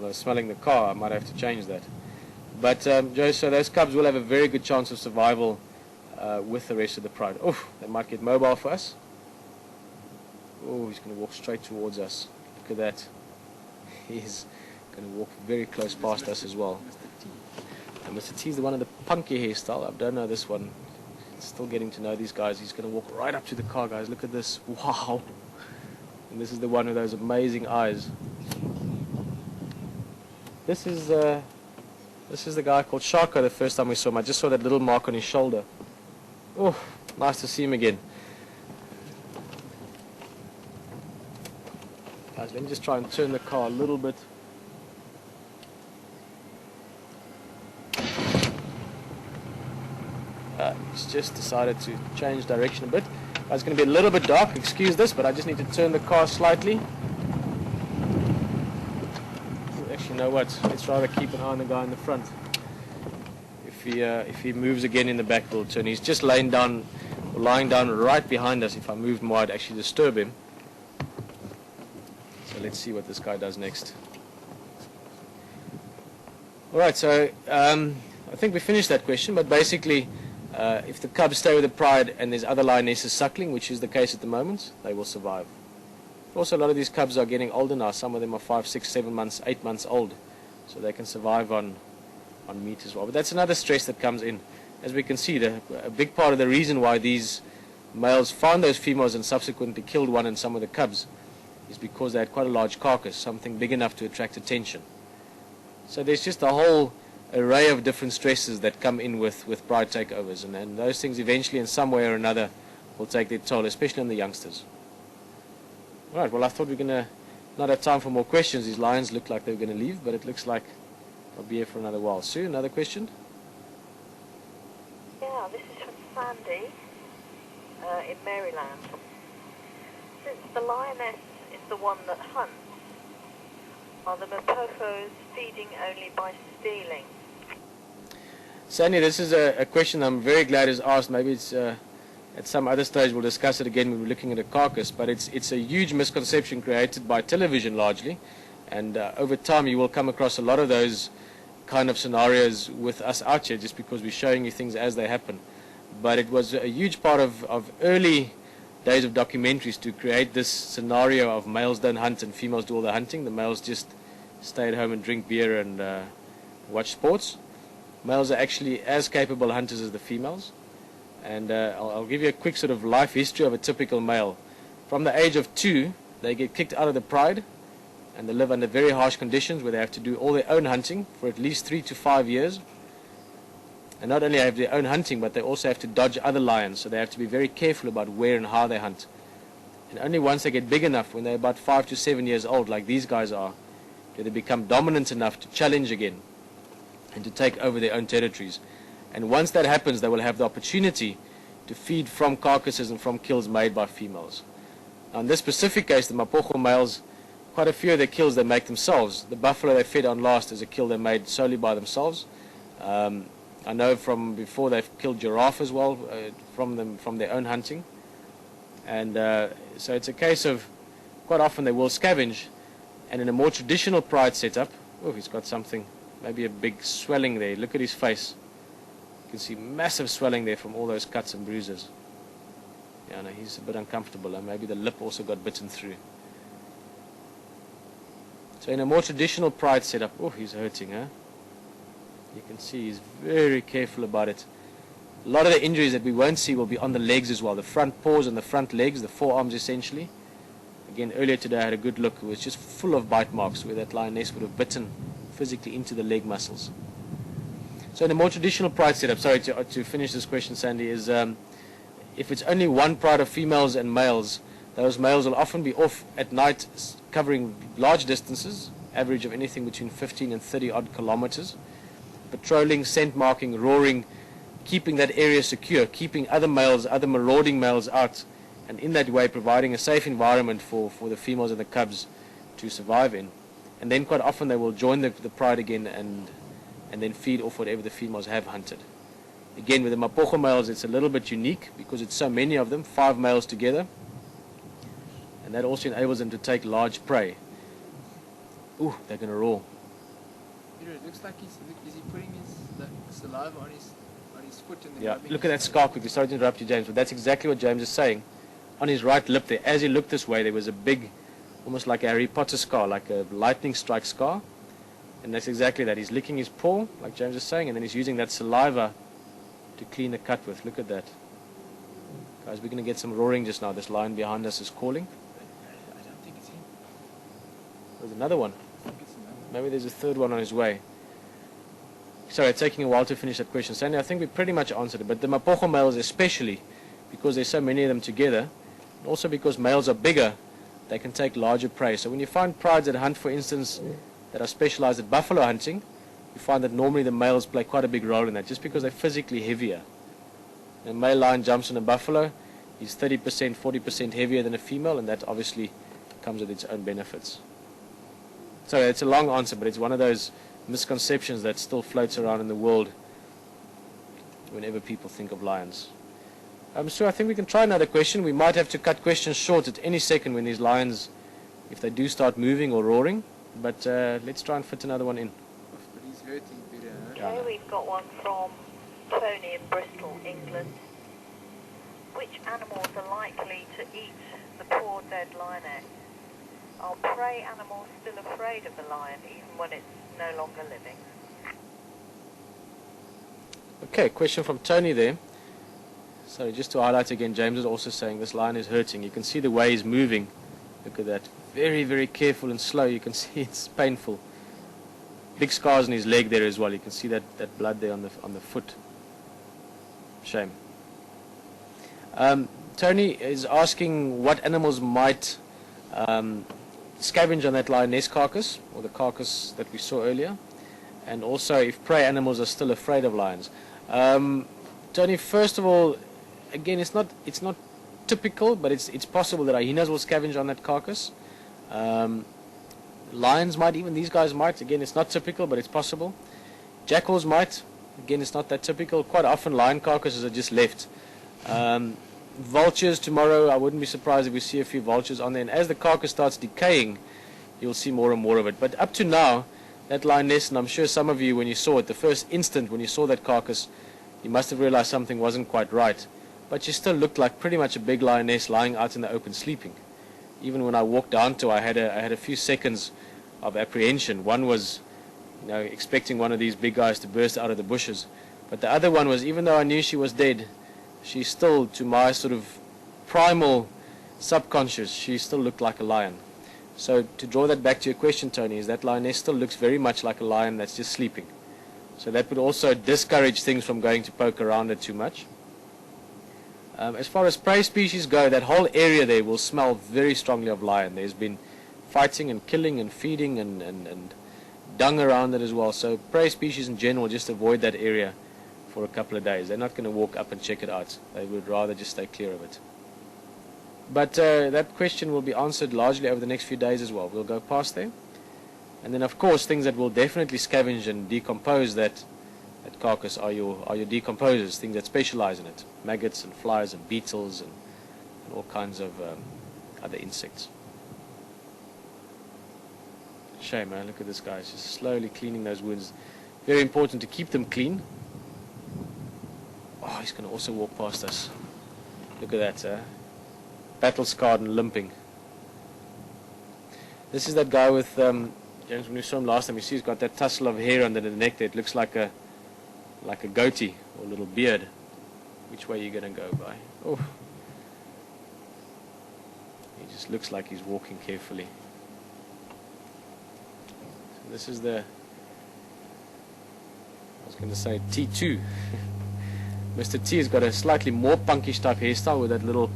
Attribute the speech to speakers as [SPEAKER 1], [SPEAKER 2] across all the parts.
[SPEAKER 1] although smelling the car, I might have to change that. But Joe, so those cubs will have a very good chance of survival with the rest of the pride. Oh, they might get mobile for us. Oh, he's going to walk straight towards us. Look at that. He's going to walk very close past us as well. And Mr. T is the one of the punky hairstyle. I don't know this one. Still getting to know these guys. He's going to walk right up to the car, guys. Look at this. Wow. And this is the one with those amazing eyes. This is the guy called Sharko. The first time we saw him, I just saw that little mark on his shoulder. Oh, nice to see him again. Guys, let me just try and turn the car a little bit. He's just decided to change direction a bit. It's going to be a little bit dark, excuse this, but I just need to turn the car slightly. Actually, you know what? Let's rather keep an eye on the guy in the front. If he moves again in the back, we'll turn. He's just lying down right behind us. If I moved more, I'd actually disturb him. So let's see what this guy does next. Alright, so I think we finished that question, but basically if the cubs stay with the pride and there's other lionesses suckling, which is the case at the moment, they will survive. Also, a lot of these cubs are getting older now. Some of them are 5, 6, 7 months, 8 months old, so they can survive on meat as well. But that's another stress that comes in. As we can see, a big part of the reason why these males found those females and subsequently killed one and some of the cubs is because they had quite a large carcass, something big enough to attract attention. So there's just a whole array of different stresses that come in with pride takeovers, and those things eventually in some way or another will take their toll, especially on the youngsters. Right, well, I thought we were going to not have time for more questions. These lions look like they were going to leave, but it looks like I'll be here for another while. Sue, another question?
[SPEAKER 2] Yeah, this is from Sandy in Maryland. Since the lioness is the one that hunts, are the Mapofos feeding only by stealing?
[SPEAKER 1] Sandy, this is a question I'm very glad is asked. Maybe it's at some other stage we'll discuss it again when we're looking at a carcass, but it's a huge misconception created by television largely, and over time you will come across a lot of those kind of scenarios with us out here just because we're showing you things as they happen. But it was a huge part of early days of documentaries to create this scenario of males don't hunt and females do all the hunting. The males just stay at home and drink beer and watch sports. Males are actually as capable hunters as the females. And I'll give you a quick sort of life history of a typical male. From the age of 2, they get kicked out of the pride, and they live under very harsh conditions where they have to do all their own hunting for at least 3 to 5 years. And not only have their own hunting, but they also have to dodge other lions, so they have to be very careful about where and how they hunt. And only once they get big enough, when they're about 5 to 7 years old, like these guys are, do they become dominant enough to challenge again and to take over their own territories. And once that happens, they will have the opportunity to feed from carcasses and from kills made by females. Now, in this specific case, the Mapocho males, quite a few of their kills they make themselves. The buffalo they fed on last is a kill they made solely by themselves. I know from before they've killed giraffe as well from their own hunting. And so it's a case of quite often they will scavenge, and in a more traditional pride setup, oh, he's got something, maybe a big swelling there. Look at his face. You can see massive swelling there from all those cuts and bruises. Yeah, no, he's a bit uncomfortable, and maybe the lip also got bitten through. So in a more traditional pride setup, oh, he's hurting, huh? You can see he's very careful about it. A lot of the injuries that we won't see will be on the legs as well, the front paws and the front legs, the forearms essentially. Again, earlier today I had a good look. It was just full of bite marks where that lioness would have bitten physically into the leg muscles. So in a more traditional pride setup, sorry, to finish this question, Sandy, is if it's only one pride of females and males, those males will often be off at night covering large distances, average of anything between 15 and 30 odd kilometers, patrolling, scent marking, roaring, keeping that area secure, keeping other males, other marauding males out, and in that way providing a safe environment for the females and the cubs to survive in. And then quite often they will join the pride again and then feed off whatever the females have hunted. Again, with the Mapocho males, it's a little bit unique because it's so many of them, 5 males together, and that also enables them to take large prey. Ooh, they're going to roar.
[SPEAKER 3] Peter, it looks like is he putting his saliva on his foot and then
[SPEAKER 1] Yeah,
[SPEAKER 3] rubbing
[SPEAKER 1] look at
[SPEAKER 3] his
[SPEAKER 1] that
[SPEAKER 3] face?
[SPEAKER 1] scar quickly. Sorry to interrupt you, James, but that's exactly what James is saying. On his right lip there, as he looked this way, there was a big, almost like a Harry Potter scar, like a lightning strike scar. And that's exactly that. He's licking his paw, like James is saying, and then he's using that saliva to clean the cut with. Look at that. Guys, we're going to get some roaring just now. This lion behind us is calling.
[SPEAKER 3] I don't think it's him.
[SPEAKER 1] There's another one.
[SPEAKER 3] I think it's another.
[SPEAKER 1] Maybe there's a third one on his way. Sorry, it's taking a while to finish that question. Sandy, I think we pretty much answered it. But the Mapocho males especially, because there's so many of them together, and also because males are bigger, they can take larger prey. So when you find prides that hunt, for instance, that are specialized at buffalo hunting, you find that normally the males play quite a big role in that, just because they're physically heavier. A male lion jumps on a buffalo, he's 30%, 40% heavier than a female, and that obviously comes with its own benefits. So it's a long answer, but it's one of those misconceptions that still floats around in the world whenever people think of lions. So I think we can try another question. We might have to cut questions short at any second when these lions, if they do start moving or roaring, but let's try and fit another one in.
[SPEAKER 3] But he's hurting, Peter. Huh?
[SPEAKER 1] Yeah.
[SPEAKER 2] Okay, we've got one from Tony in Bristol, England. Which animals are likely to eat the poor dead lioness? Are prey animals still afraid of the lion even when it's no longer living?
[SPEAKER 1] Okay, question from Tony there. Sorry, just to highlight again, James is also saying this lion is hurting. You can see the way he's moving. Look at that. Very, very careful and slow. You can see it's painful. Big scars on his leg there as well. You can see that blood there on the foot. Shame. Tony is asking what animals might scavenge on that lioness carcass, or the carcass that we saw earlier, and also if prey animals are still afraid of lions. Tony, first of all, again, it's not typical, but it's possible that hyenas will scavenge on that carcass. Lions might, even these guys might. Again, it's not typical, but it's possible. Jackals might. Again, it's not that typical. Quite often lion carcasses are just left. Vultures tomorrow, I wouldn't be surprised if we see a few vultures on there. And as the carcass starts decaying, you'll see more and more of it. But up to now, that lioness, and I'm sure some of you, when you saw it, the first instant when you saw that carcass, you must have realized something wasn't quite right. But she still looked like pretty much a big lioness lying out in the open sleeping. Even when I walked down to her, I had a few seconds of apprehension. One was, expecting one of these big guys to burst out of the bushes. But the other one was, even though I knew she was dead, she still, to my sort of primal subconscious, she still looked like a lion. So to draw that back to your question, Tony, is that lioness still looks very much like a lion that's just sleeping. So that would also discourage things from going to poke around it too much. As far as prey species go, that whole area there will smell very strongly of lion. There's been fighting and killing and feeding and dung around it as well. So prey species in general just avoid that area for a couple of days. They're not going to walk up and check it out. They would rather just stay clear of it. But that question will be answered largely over the next few days as well. We'll go past there. And then, of course, things that will definitely scavenge and decompose that carcass are your decomposers, things that specialize in it. Maggots and flies and beetles and all kinds of other insects. Shame, man. Look at this guy. He's just slowly cleaning those wounds. Very important to keep them clean. Oh, he's going to also walk past us. Look at that, battle scarred and limping. This is that guy with, James, when you saw him last time, you see he's got that tussle of hair under the neck there. It looks like a goatee or a little beard. Which way are you going to go by? Oh. He just looks like he's walking carefully. So this is I was going to say T2. Mr. T has got a slightly more punkish type hairstyle with that little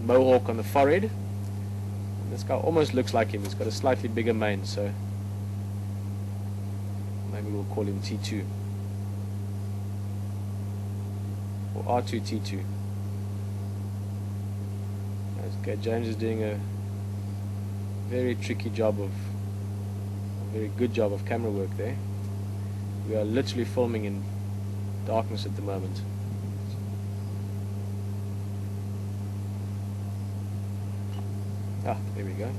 [SPEAKER 1] mohawk on the forehead. And this guy almost looks like him. He's got a slightly bigger mane, so maybe we'll call him T2 or R2T2. Okay, James is doing a very tricky job a very good job of camera work there. We are literally filming in darkness at the moment. Ah, there we go.